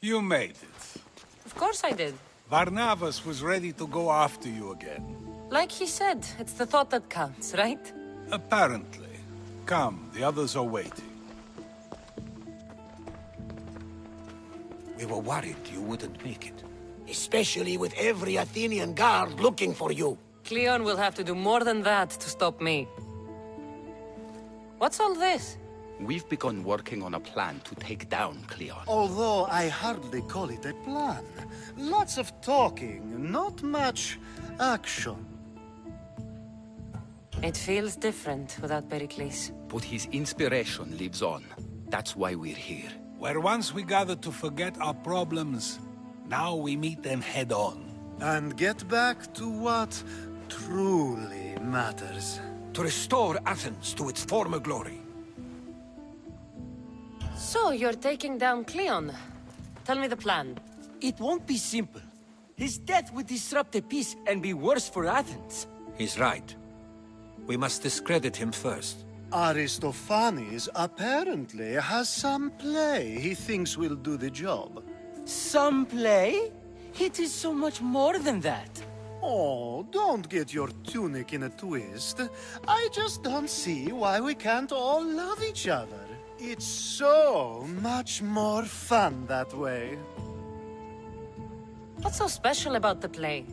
You made it. Of course I did. Varnavas was ready to go after you again. Like he said, it's the thought that counts, right? Apparently. Come, the others are waiting. We were worried you wouldn't make it. Especially with every Athenian guard looking for you. Cleon will have to do more than that to stop me. What's all this? We've begun working on a plan to take down Cleon. Although I hardly call it a plan. Lots of talking, not much action. It feels different without Pericles. But his inspiration lives on. That's why we're here. Where once we gathered to forget our problems, now we meet them head-on. And get back to what truly matters. To restore Athens to its former glory. So, you're taking down Cleon. Tell me the plan. It won't be simple. His death would disrupt the peace and be worse for Athens. He's right. We must discredit him first. Aristophanes apparently has some play he thinks will do the job. Some play? It is so much more than that. Oh, don't get your tunic in a twist. I just don't see why we can't all love each other. It's so much more fun that way. What's so special about the play?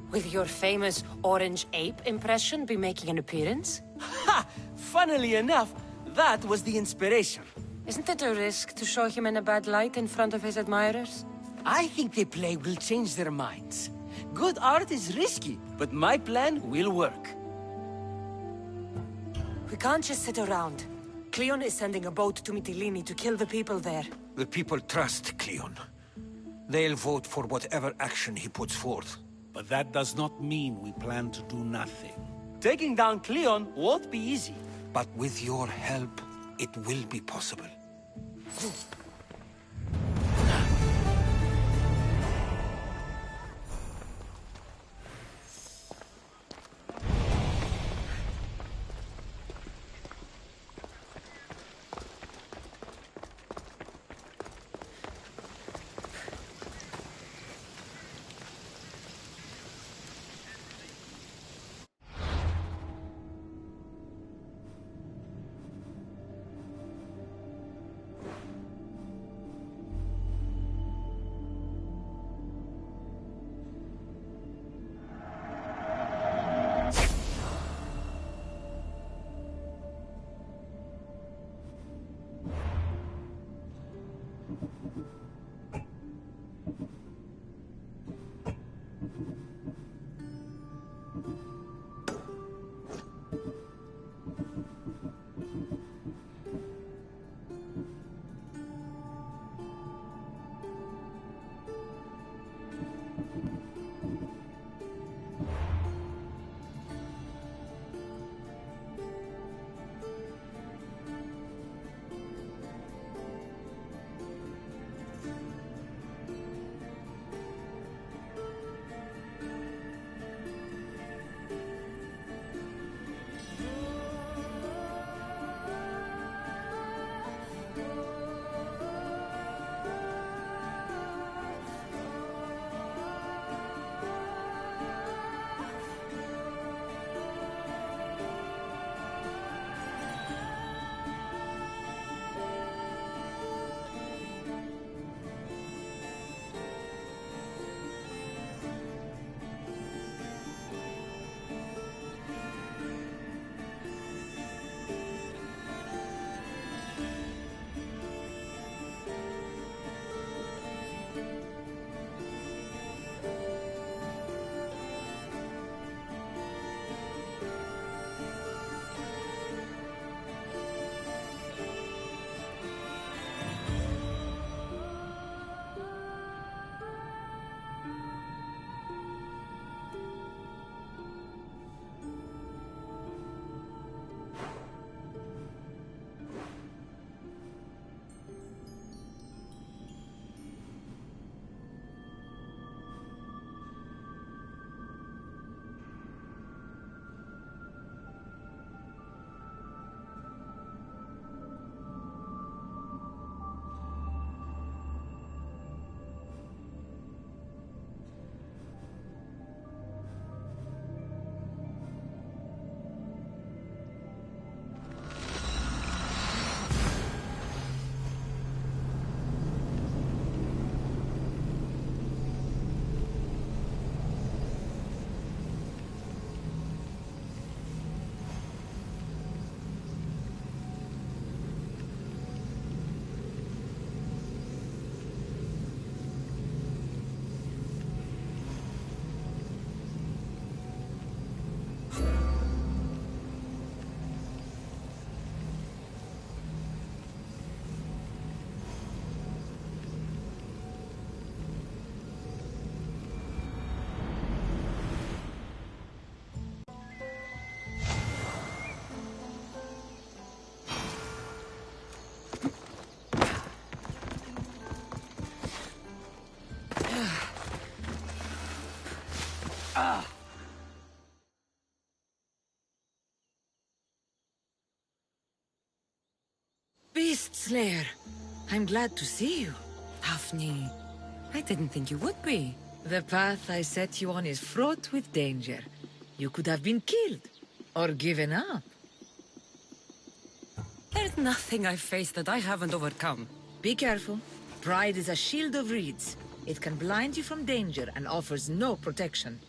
Will your famous orange ape impression be making an appearance? Ha! Funnily enough, that was the inspiration. Isn't it a risk to show him in a bad light in front of his admirers? I think the play will change their minds. Good art is risky, but my plan will work. We can't just sit around. Cleon is sending a boat to Mytilene to kill the people there. The people trust Cleon. They'll vote for whatever action he puts forth. But that does not mean we plan to do nothing. Taking down Cleon won't be easy. But with your help, it will be possible. Beast Slayer, I'm glad to see you. Daphne, I didn't think you would be. The path I set you on is fraught with danger. You could have been killed, or given up. There's nothing I've faced that I haven't overcome. Be careful. Pride is a shield of reeds. It can blind you from danger and offers no protection.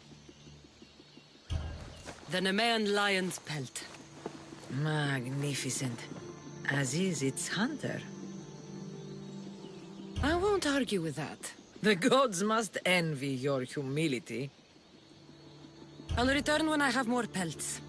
The Nemean lion's pelt. Magnificent. As is its hunter. I won't argue with that. The gods must envy your humility. I'll return when I have more pelts.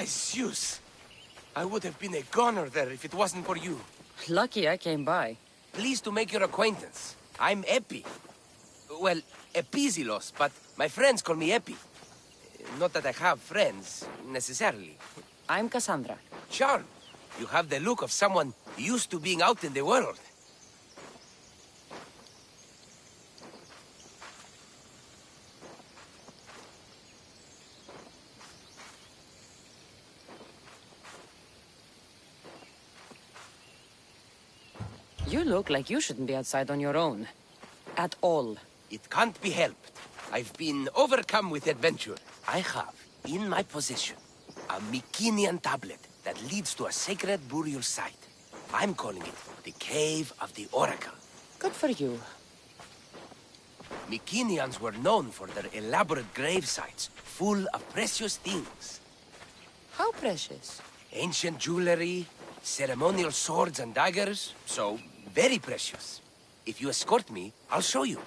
By Zeus! I would have been a goner there if it wasn't for you. Lucky I came by. Pleased to make your acquaintance. I'm Epi. Well, Epizilos, but my friends call me Epi. Not that I have friends, necessarily. I'm Cassandra. Charm. You have the look of someone used to being out in the world. You look like you shouldn't be outside on your own. At all. It can't be helped. I've been overcome with adventure. I have, in my possession, a Mycenaean tablet that leads to a sacred burial site. I'm calling it the Cave of the Oracle. Good for you. Mycenaeans were known for their elaborate grave sites, full of precious things. How precious. Ancient jewelry, ceremonial swords and daggers, so very precious. If you escort me, I'll show you.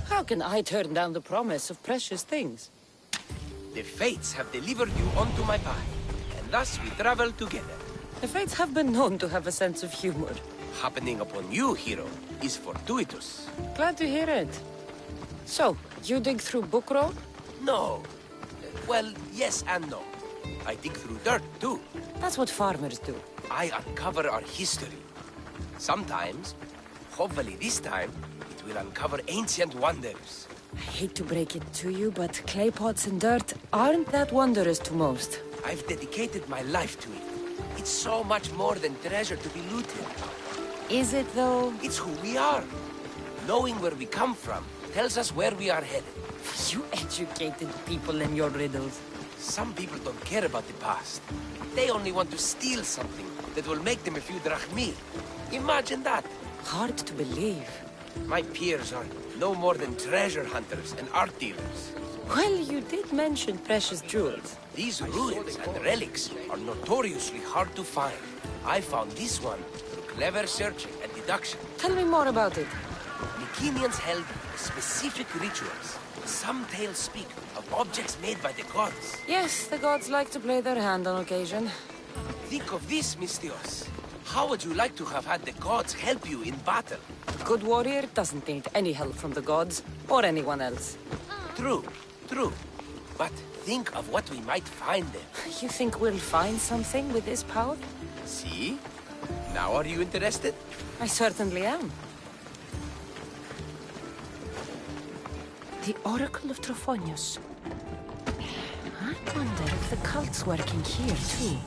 How can I turn down the promise of precious things? The fates have delivered you onto my path, and thus we travel together. The fates have been known to have a sense of humor. Happening upon you, hero, is fortuitous. Glad to hear it. So, you dig through book road? No. Well, yes and no. I dig through dirt, too. That's what farmers do. I uncover our history. Sometimes, hopefully this time, it will uncover ancient wonders. I hate to break it to you, but clay pots and dirt aren't that wondrous to most. I've dedicated my life to it. It's so much more than treasure to be looted. Is it, though? It's who we are. Knowing where we come from tells us where we are headed. You educated people and your riddles. Some people don't care about the past. They only want to steal something that will make them a few drachmi. Imagine that. Hard to believe. My peers are no more than treasure hunters and art dealers. Well, you did mention precious jewels. These ruins and relics are notoriously hard to find. I found this one through clever searching and deduction. Tell me more about it. Mycenaeans held specific rituals. Some tales speak of objects made by the gods. Yes, the gods like to play their hand on occasion. Think of this, Mystios. How would you like to have had the gods help you in battle? A good warrior doesn't need any help from the gods, or anyone else. True, true. But think of what we might find there. You think we'll find something with this power? See? Now are you interested? I certainly am. The Oracle of Trophonius. I wonder if the cult's working here, too.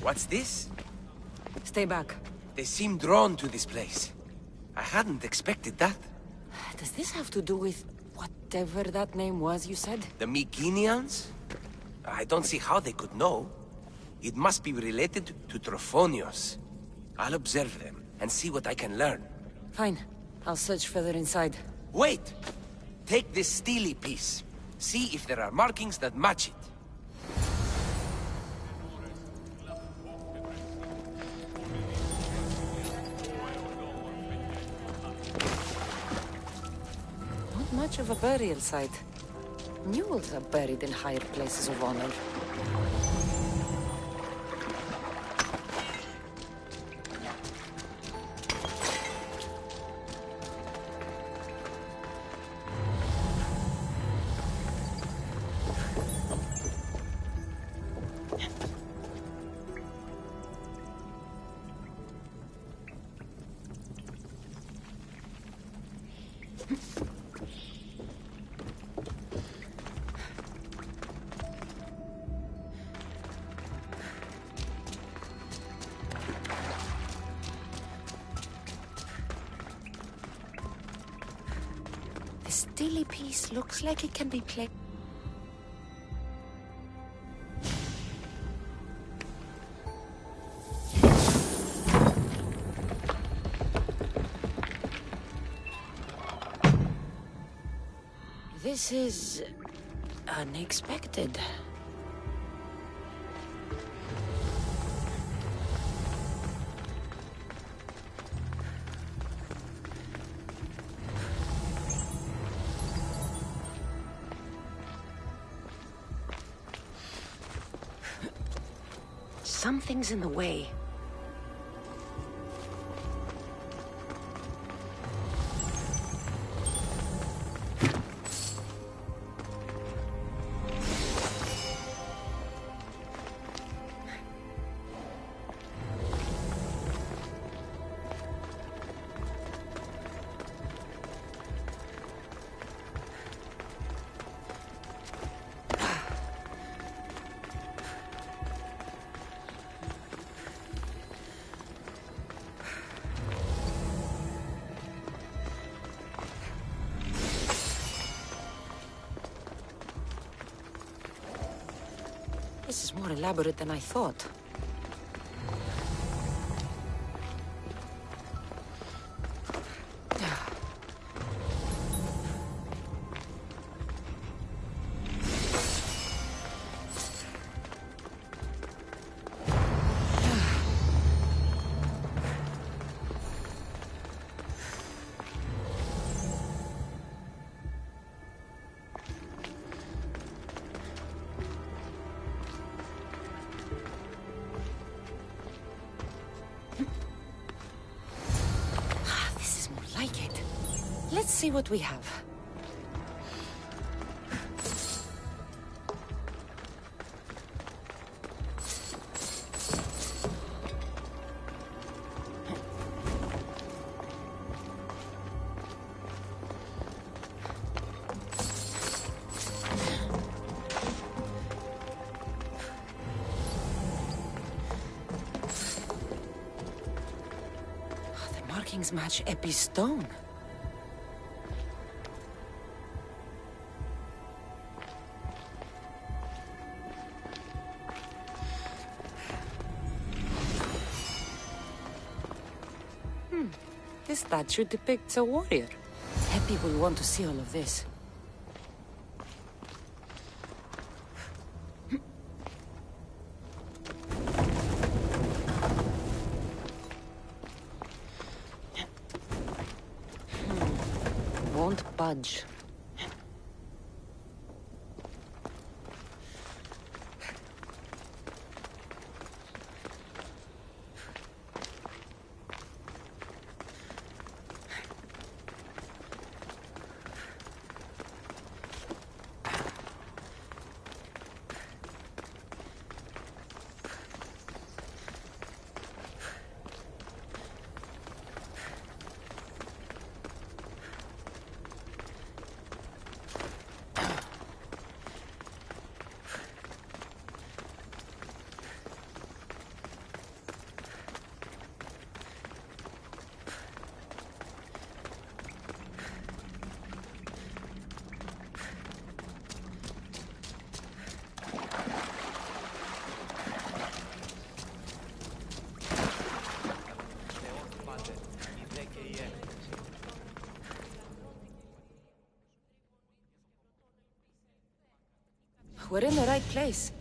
What's this? Stay back. They seem drawn to this place. I hadn't expected that. Does this have to do with whatever that name was you said? The Mycenaeans? I don't see how they could know. It must be related to Trophonius. I'll observe them and see what I can learn. Fine. I'll search further inside. Wait! Take this steely piece. See if there are markings that match it. Not much of a burial site. Mules are buried in higher places of honor. The steely piece looks like it can be played. This is unexpected. Something's in the way. This is more elaborate than I thought. Let's see what we have. markings match Epi's stone. This statue depicts a warrior. Epi will want to see all of this. Won't budge. We're in the right place.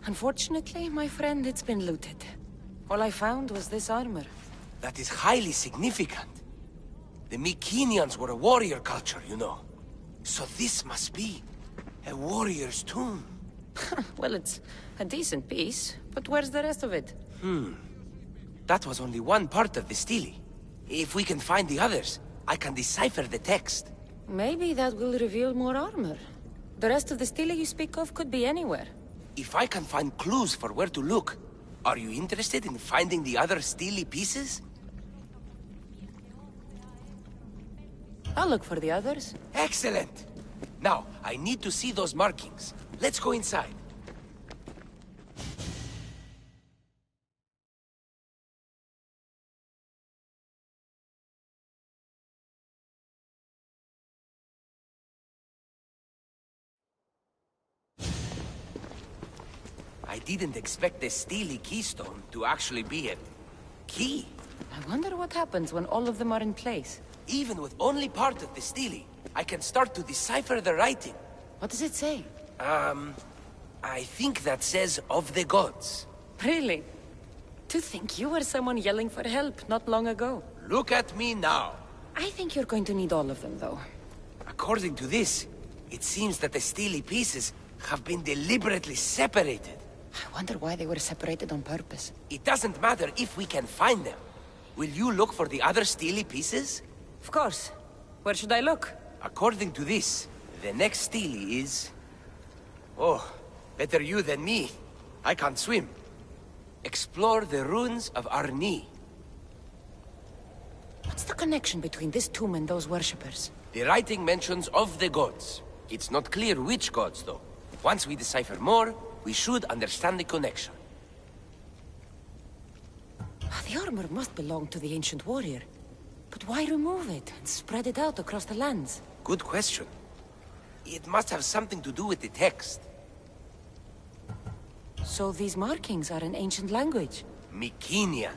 Unfortunately, my friend, it's been looted. All I found was this armor. That is highly significant. The Mycenaeans were a warrior culture, you know. So this must be a warrior's tomb. Well, it's a decent piece, but where's the rest of it? That was only one part of the stele. If we can find the others, I can decipher the text. Maybe that will reveal more armor. The rest of the stele you speak of could be anywhere. If I can find clues for where to look, are you interested in finding the other stele pieces? I'll look for the others. Excellent! Now, I need to see those markings. Let's go inside. I didn't expect the stele keystone to actually be a key. I wonder what happens when all of them are in place. Even with only part of the stele, I can start to decipher the writing. What does it say? I think that says of the gods. Really? To think you were someone yelling for help not long ago. Look at me now. I think you're going to need all of them, though. According to this, it seems that the stele pieces have been deliberately separated. I wonder why they were separated on purpose. It doesn't matter if we can find them. Will you look for the other stele pieces? Of course. Where should I look? According to this, the next stele is... Oh, better you than me. I can't swim. Explore the ruins of Arni. What's the connection between this tomb and those worshippers? The writing mentions of the gods. It's not clear which gods, though. Once we decipher more, we should understand the connection. The armor must belong to the ancient warrior. But why remove it and spread it out across the lands? Good question. It must have something to do with the text. So these markings are in ancient language? Mycenaean.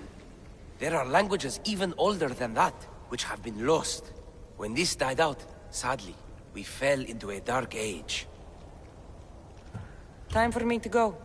There are languages even older than that, which have been lost. When this died out, sadly, we fell into a dark age. Time for me to go.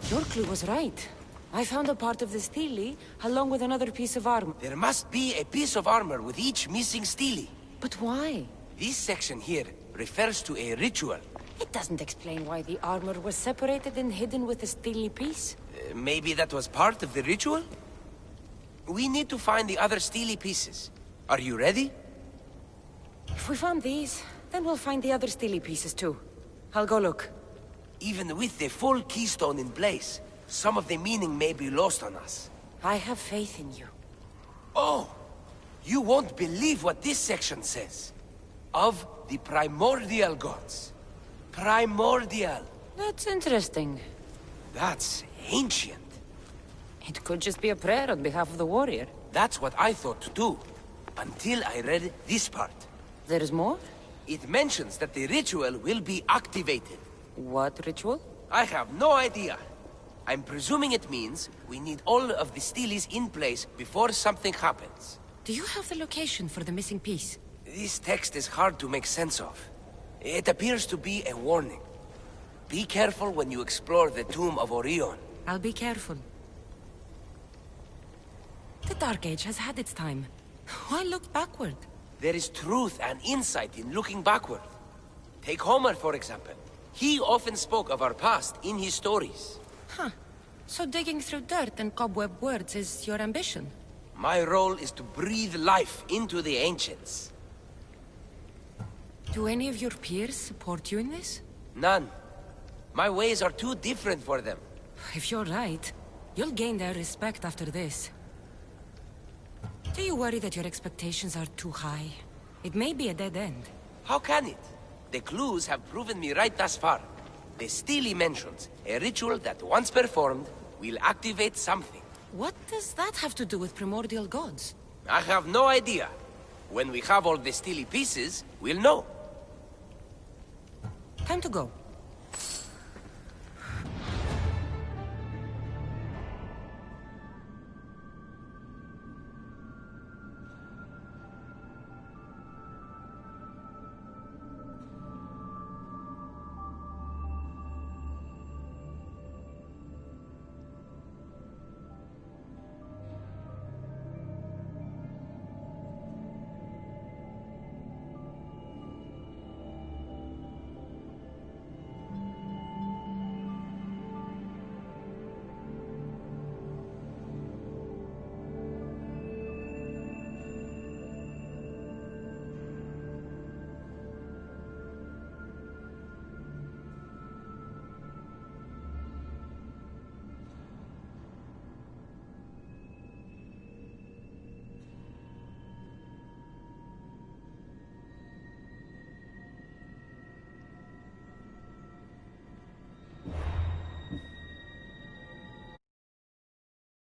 Your clue was right. I found a part of the stele, along with another piece of armor. There must be a piece of armor with each missing stele. But why? This section here refers to a ritual. It doesn't explain why the armor was separated and hidden with a stele piece. Maybe that was part of the ritual? We need to find the other stele pieces. Are you ready? If we found these, then we'll find the other stele pieces too. I'll go look. Even with the full keystone in place, some of the meaning may be lost on us. I have faith in you. Oh! You won't believe what this section says. Of the primordial gods. Primordial. That's interesting. That's ancient. It could just be a prayer on behalf of the warrior. That's what I thought too. Until I read this part. There's more? It mentions that the ritual will be activated. What ritual? I have no idea. I'm presuming it means we need all of the steles in place before something happens. Do you have the location for the missing piece? This text is hard to make sense of. It appears to be a warning. Be careful when you explore the tomb of Orion. I'll be careful. The Dark Age has had its time. Why look backward? There is truth and insight in looking backward. Take Homer, for example. He often spoke of our past in his stories. Huh. So digging through dirt and cobweb words is your ambition? My role is to breathe life into the ancients. Do any of your peers support you in this? None. My ways are too different for them. If you're right, you'll gain their respect after this. Do you worry that your expectations are too high? It may be a dead end. How can it? The clues have proven me right thus far. The stele mentions a ritual that once performed will activate something. What does that have to do with primordial gods? I have no idea. When we have all the stele pieces, we'll know. Time to go.